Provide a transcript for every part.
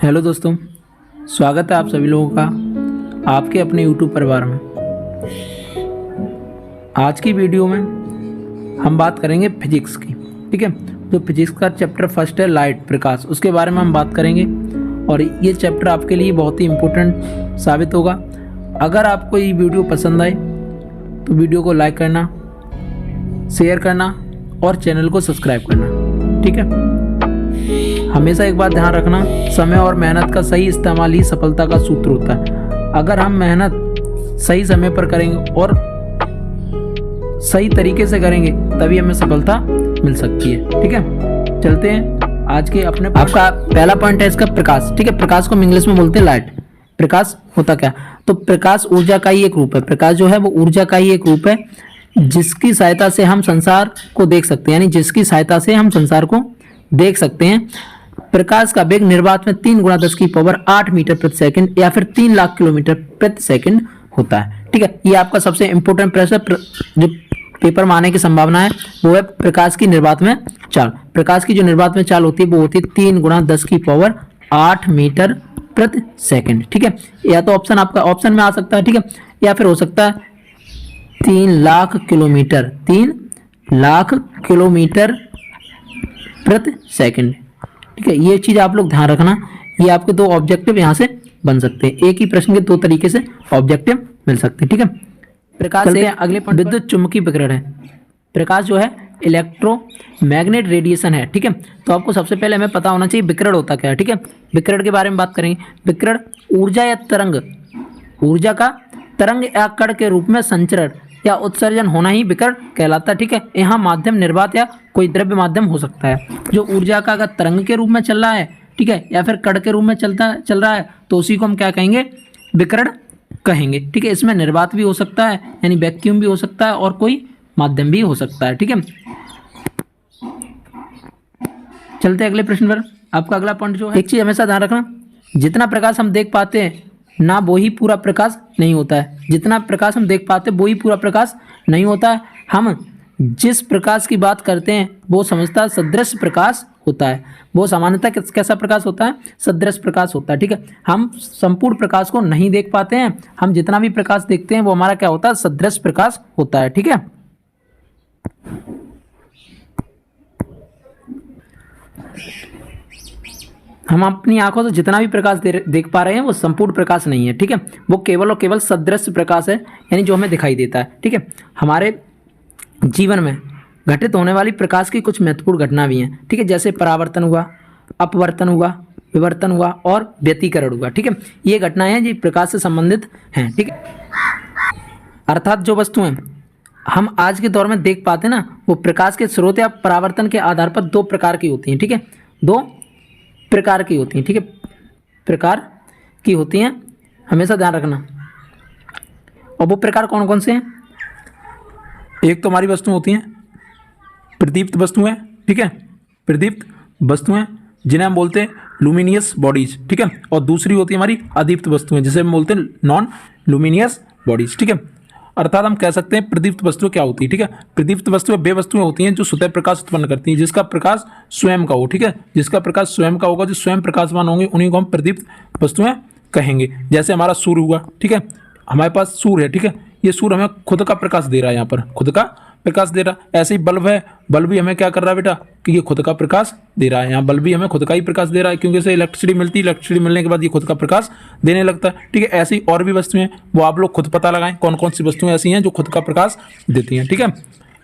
Hello दोस्तों, स्वागत है आप सभी लोगों का आपके अपने YouTube परिवार में। आज की वीडियो में हम बात करेंगे फिजिक्स की। ठीक है, तो फिजिक्स का चैप्टर फर्स्ट है लाइट, प्रकाश, उसके बारे में हम बात करेंगे और ये चैप्टर आपके लिए बहुत ही इम्पोर्टेंट साबित होगा। अगर आपको ये वीडियो पसंद आए तो वीडियो को लाइक करना, शेयर करना और चैनल को सब्सक्राइब करना। ठीक है, हमेशा एक बात ध्यान रखना, समय और मेहनत का सही इस्तेमाल ही सफलता का सूत्र होता है। अगर हम मेहनत सही समय पर करेंगे और सही तरीके से करेंगे तभी हमें सफलता मिल सकती है। ठीक है, चलते हैं आज के अपने। आपका पहला पॉइंट है इसका प्रकाश। ठीक है, प्रकाश को हम इंग्लिश में बोलते हैं लाइट। प्रकाश होता क्या? तो प्रकाश ऊर्जा का ही एक रूप है। प्रकाश जो है वो ऊर्जा का ही एक रूप है जिसकी सहायता से हम संसार को देख सकते हैं, यानी जिसकी सहायता से हम संसार को देख सकते हैं। प्रकाश का वेग निर्वात में 3 × 10⁸ मीटर प्रति सेकंड या फिर 3 लाख किलोमीटर प्रति सेकंड होता है। ठीक है, ये आपका सबसे इंपॉर्टेंट प्रश्न जो पेपर में आने की संभावना है वो है प्रकाश की निर्वात में चाल। प्रकाश की जो निर्वात में चाल होती है वो होती है 3 × 10⁸ मीटर प्रति सेकंड। ठीक है, या तो ऑप्शन आपका ऑप्शन में आ सकता है। ठीक है, या फिर हो सकता है 3 लाख किलोमीटर, 3 लाख किलोमीटर प्रति सेकंड। ठीक है, ये चीज आप लोग ध्यान रखना। ये आपके दो ऑब्जेक्टिव यहाँ से बन सकते हैं। एक ही प्रश्न के दो तरीके से ऑब्जेक्टिव मिल सकते हैं। ठीक है, प्रकाश से अगले पॉइंट विद्युत चुम्बकीय विकिरण है। प्रकाश जो है इलेक्ट्रोमैग्नेट रेडिएशन है। ठीक है, तो आपको सबसे पहले हमें पता होना चाहिए विकिरण होता क्या है। ठीक है, विकिरण के बारे में बात करेंगे। विकिरण ऊर्जा या तरंग, ऊर्जा का तरंग या कण के रूप में संचरण या उत्सर्जन होना ही विकिरण कहलाता है। ठीक है, यहाँ माध्यम निर्वात या कोई द्रव्य माध्यम हो सकता है जो ऊर्जा का अगर तरंग के रूप में चल रहा है, ठीक है, या फिर कण के रूप में चल रहा है तो उसी को हम क्या कहेंगे? विकिरण कहेंगे। ठीक है, इसमें निर्वात भी हो सकता है यानी वैक्यूम भी हो सकता है और कोई माध्यम भी हो सकता है। ठीक है, चलते अगले प्रश्न पर। आपका अगला पॉइंट जो है, एक चीज हमेशा ध्यान रखना, जितना प्रकाश हम देख पाते हैं ना वो ही पूरा प्रकाश नहीं होता है। जितना प्रकाश हम देख पाते हैं वो ही पूरा प्रकाश नहीं होता है। हम जिस प्रकाश की बात करते हैं वो समझता सदृश प्रकाश होता है। वो सामान्यतः कैसा प्रकाश होता है? सदृश प्रकाश होता है। ठीक है, हम संपूर्ण प्रकाश को नहीं देख पाते हैं। हम जितना भी प्रकाश देखते हैं वो हमारा क्या होता है? सदृश प्रकाश होता है। ठीक है, हम अपनी आंखों से जितना भी प्रकाश देख पा रहे हैं वो संपूर्ण प्रकाश नहीं है। ठीक है, वो केवल और केवल सदृश प्रकाश है, यानी जो हमें दिखाई देता है। ठीक है, हमारे जीवन में घटित होने वाली प्रकाश की कुछ महत्वपूर्ण घटना भी हैं। ठीक है, जैसे परावर्तन हुआ, अपवर्तन हुआ, विवर्तन हुआ और व्यतिकरण हुआ। ठीक है, ये घटनाएं हैं जो प्रकाश से संबंधित हैं। ठीक है, अर्थात जो वस्तुएं हम आज के दौर में देख पाते हैं ना वो प्रकाश के स्रोत या परावर्तन के आधार पर 2 प्रकार की होती हैं। ठीक है, 2 प्रकार की होती हैं। ठीक है, प्रकार की होती हैं, हमेशा ध्यान रखना। और वो प्रकार कौन कौन से हैं? एक तो हमारी वस्तुएं होती हैं प्रदीप्त वस्तुएं। ठीक है, प्रदीप्त वस्तुएं जिन्हें हम बोलते हैं लुमिनियस बॉडीज। ठीक है, और दूसरी होती है हमारी अदीप्त वस्तुएं जिसे हम बोलते हैं नॉन लुमिनियस बॉडीज। ठीक है, अर्थात हम कह सकते हैं प्रदीप्त वस्तुएं क्या होती है? ठीक है, प्रदीप्त वस्तुएं वे वस्तुएं होती हैं जो स्वतः प्रकाश उत्पन्न करती हैं, जिसका प्रकाश स्वयं का हो। ठीक है, जिसका प्रकाश स्वयं का होगा, जो स्वयं प्रकाशवान होंगे उन्हीं को हम प्रदीप्त वस्तुएं कहेंगे। जैसे हमारा सूर्य हुआ। ठीक है, हमारे पास सूर्य है। ठीक है, ये सूर्य हमें खुद का प्रकाश दे रहा है, यहाँ पर खुद का प्रकाश दे रहा है। ऐसे ही बल्ब है, बल्ब भी हमें क्या कर रहा है बेटा कि ये खुद का प्रकाश दे रहा है। यहाँ बल्ब भी हमें खुद का ही प्रकाश दे रहा है क्योंकि इसे इलेक्ट्रिसिटी मिलती है, इलेक्ट्रिसिटी मिलने के बाद ये खुद का प्रकाश देने लगता है। ठीक है, ऐसी और भी वस्तुएं वो आप लोग खुद पता लगाएं कौन कौन सी वस्तुएं ऐसी हैं जो खुद का प्रकाश देती हैं। ठीक है,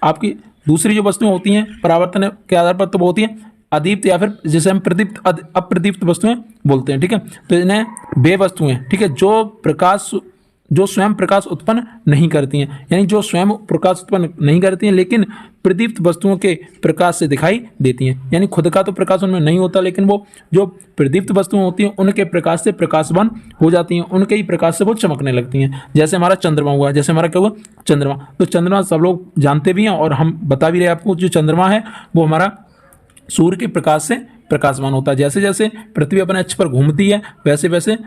आपकी दूसरी जो वस्तुएं होती हैं परावर्तन के आधार पर तो वो होती हैं अदीप्त या फिर जिसे हम प्रदीप्त अप्रदीप्त वस्तुएं बोलते हैं। ठीक है, तो इन्हें वे वस्तुएं, ठीक है, जो स्वयं प्रकाश उत्पन्न नहीं करती हैं, यानी जो स्वयं प्रकाश उत्पन्न नहीं करती हैं लेकिन प्रदीप्त वस्तुओं के प्रकाश से दिखाई देती हैं। यानी खुद का तो प्रकाश उनमें नहीं होता लेकिन वो जो प्रदीप्त वस्तुएं होती हैं उनके प्रकाश से प्रकाशवान हो जाती हैं, उनके ही प्रकाश से वो चमकने लगती हैं। जैसे हमारा चंद्रमा हुआ, जैसे हमारा क्या हुआ? चंद्रमा। तो चंद्रमा सब लोग जानते भी हैं और हम बता भी रहे हैं आपको, जो चंद्रमा है वो हमारा सूर्य के प्रकाश से प्रकाशवान होता है। जैसे जैसे पृथ्वी अपने अक्ष पर घूमती है वैसे वैसे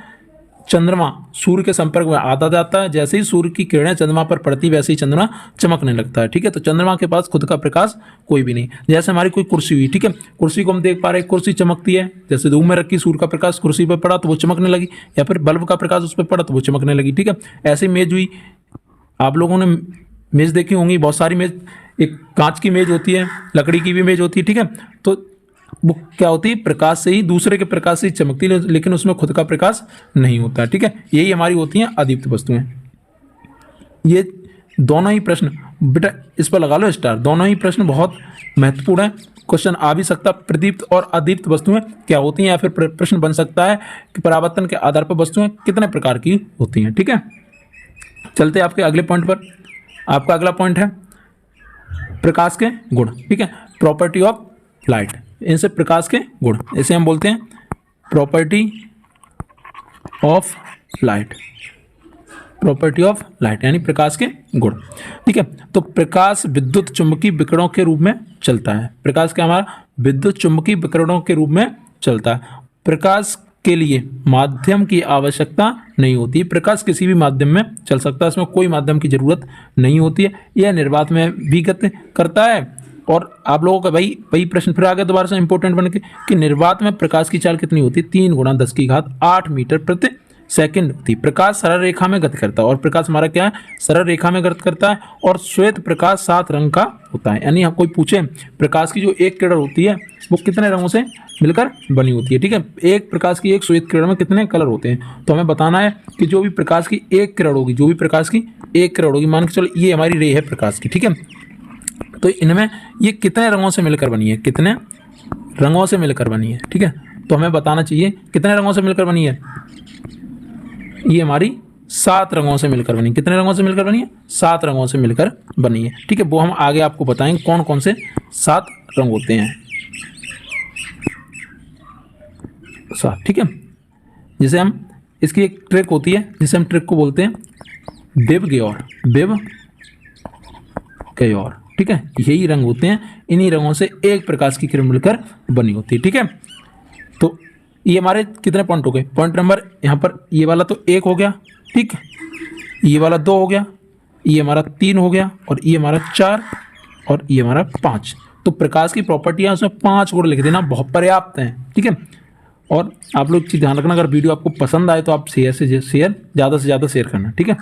चंद्रमा सूर्य के संपर्क में आता जाता है, जैसे ही सूर्य की किरणें चंद्रमा पर पड़ती वैसे ही चंद्रमा चमकने लगता है। ठीक है, तो चंद्रमा के पास खुद का प्रकाश कोई भी नहीं। जैसे हमारी कोई कुर्सी हुई, ठीक है, कुर्सी को हम देख पा रहे हैं, कुर्सी चमकती है, जैसे धूप में रखी, सूर्य का प्रकाश कुर्सी पर पड़ा तो वो चमकने लगी, या फिर बल्ब का प्रकाश उस पर पड़ा तो वो चमकने लगी। ठीक है, ऐसे मेज हुई, आप लोगों ने मेज देखी होंगी, बहुत सारी मेज, एक कांच की मेज होती है, लकड़ी की भी मेज होती है। ठीक है, तो वो क्या होती है, प्रकाश से ही, दूसरे के प्रकाश से ही चमकती है, लेकिन उसमें खुद का प्रकाश नहीं होता। ठीक है, यही हमारी होती हैं अदीप्त वस्तुएं। ये दोनों ही प्रश्न बेटा इस पर लगा लो स्टार, दोनों ही प्रश्न बहुत महत्वपूर्ण है। क्वेश्चन आ भी सकता है प्रदीप्त और अदीप्त वस्तुएं क्या होती हैं, या फिर प्रश्न बन सकता है कि परावर्तन के आधार पर वस्तुएं कितने प्रकार की होती हैं। ठीक है, चलते हैं आपके अगले पॉइंट पर। आपका अगला पॉइंट है प्रकाश के गुण। ठीक है, प्रॉपर्टी ऑफ लाइट, इनसे प्रकाश के गुण, इसे हम बोलते हैं property of light. Property of light यानी प्रकाश के गुण। ठीक है, तो प्रकाश विद्युत चुंबकीय विकिरणों के रूप में चलता है। प्रकाश क्या हमारा विद्युत चुंबकीय विकिरणों के रूप में चलता है। प्रकाश के लिए माध्यम की आवश्यकता नहीं होती, प्रकाश किसी भी माध्यम में चल सकता है, इसमें कोई माध्यम की जरूरत नहीं होती है। यह निर्वात में भी गति करता है। और आप लोगों का वही प्रश्न फिर आगे दोबारा से इंपॉर्टेंट बन के कि निर्वात में प्रकाश की चाल कितनी होती है, 3 × 10⁸ मीटर प्रति सेकंड होती है। प्रकाश सरल रेखा में गति करता है, और प्रकाश हमारा क्या है, सरल रेखा में गति करता है, और श्वेत प्रकाश 7 रंग का होता है। यानी कोई पूछे प्रकाश की जो एक किरण होती है वो कितने रंगों से मिलकर बनी होती है। ठीक है, एक प्रकाश की एक श्वेत किरण में कितने कलर होते हैं, तो हमें बताना है कि जो भी प्रकाश की एक किरण होगी, जो भी प्रकाश की एक किरण होगी, मान के चलो ये हमारी रे है प्रकाश की। ठीक है, तो इनमें ये कितने रंगों से मिलकर बनी है, कितने रंगों से मिलकर बनी है। ठीक है, तो हमें बताना चाहिए कितने रंगों से मिलकर बनी है। ये हमारी 7 रंगों से मिलकर बनी। कितने रंगों से मिलकर बनी है, 7 रंगों से मिलकर बनी है। ठीक है, वो हम आगे आपको बताएंगे कौन कौन से 7 रंग होते हैं। ठीक है, जिसे हम, इसकी एक ट्रिक होती है जिसे हम ट्रिक को बोलते हैं बिब गयोर, बिब गयोर। ठीक है, यही रंग होते हैं, इन्हीं रंगों से एक प्रकाश की किरण मिलकर बनी होती है। ठीक है, तो ये हमारे कितने पॉइंट हो गए, पॉइंट नंबर यहाँ पर ये वाला तो 1 हो गया, ठीक, ये वाला 2 हो गया, ये हमारा 3 हो गया, और ये हमारा 4, और ये हमारा 5। तो प्रकाश की प्रॉपर्टियां उसमें 5 गुण लिख देना, बहुत पर्याप्त हैं। ठीक है, और आप लोग ध्यान रखना, अगर वीडियो आपको पसंद आए तो आप शेयर ज़्यादा से ज़्यादा शेयर करना। ठीक है।